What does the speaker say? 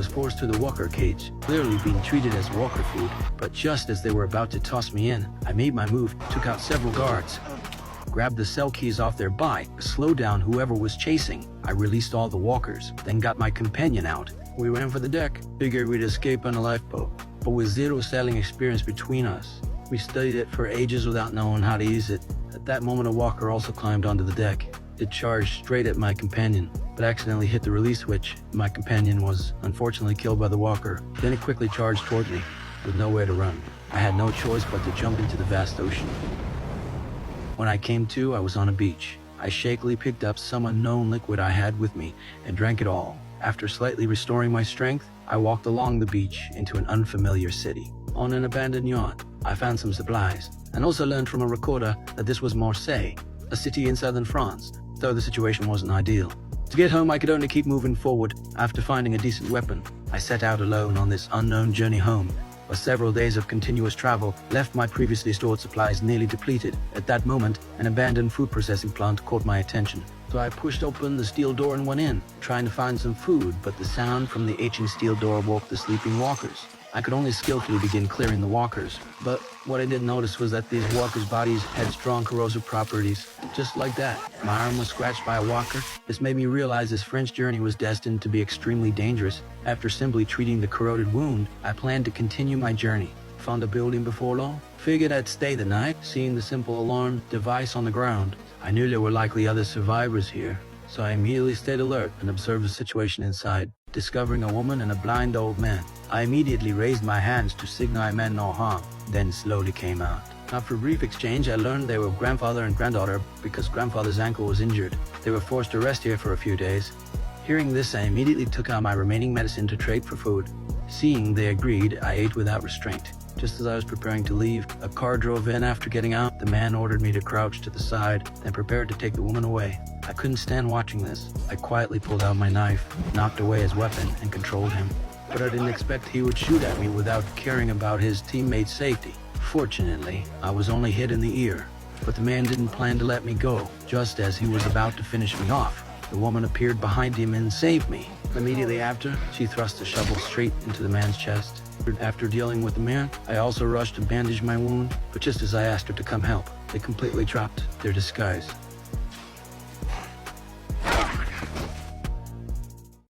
was forced to the walker cage, clearly being treated as walker food. But just as they were about to toss me in, I made my move, took out several guards, grabbed the cell keys off their bike, slowed down whoever was chasing. I released all the walkers, then got my companion out. We ran for the deck, figured we'd escape on a lifeboat, but with zero sailing experience between us, we studied it for ages without knowing how to use it. At that moment, a walker also climbed onto the deck. It charged straight at my companion, but accidentally hit the release switch. My companion was unfortunately killed by the walker. Then it quickly charged toward me, with nowhere to run. I had no choice but to jump into the vast ocean. When I came to, I was on a beach. I shakily picked up some unknown liquid I had with me and drank it all. After slightly restoring my strength, I walked along the beach into an unfamiliar city. On an abandoned yacht, I found some supplies, and also learned from a recorder that this was Marseille, a city in southern France, though the situation wasn't ideal. To get home, I could only keep moving forward. After finding a decent weapon, I set out alone on this unknown journey home. But several days of continuous travel left my previously stored supplies nearly depleted. At that moment, an abandoned food processing plant caught my attention. So I pushed open the steel door and went in, trying to find some food, but the sound from the aching steel door woke the sleeping walkers. I could only skillfully begin clearing the walkers, but what I didn't notice was that these walkers' bodies had strong corrosive properties. Just like that, my arm was scratched by a walker. This made me realize this French journey was destined to be extremely dangerous. After simply treating the corroded wound, I planned to continue my journey. Found a building before long, figured I'd stay the night. Seeing the simple alarm device on the ground, I knew there were likely other survivors here, so I immediately stayed alert and observed the situation inside. Discovering a woman and a blind old man, I immediately raised my hands to signal I meant no harm, then slowly came out. After a brief exchange, I learned they were grandfather and granddaughter because grandfather's ankle was injured. They were forced to rest here for a few days. Hearing this, I immediately took out my remaining medicine to trade for food. Seeing they agreed, I ate without restraint. Just as I was preparing to leave, a car drove in. After getting out, the man ordered me to crouch to the side, then prepared to take the woman away. I couldn't stand watching this. I quietly pulled out my knife, knocked away his weapon, and controlled him. But I didn't expect he would shoot at me without caring about his teammate's safety. Fortunately, I was only hit in the ear, but the man didn't plan to let me go. Just as he was about to finish me off, the woman appeared behind him and saved me. Immediately after, she thrust a shovel straight into the man's chest. After dealing with the man, I also rushed to bandage my wound, but just as I asked her to come help, they completely dropped their disguise.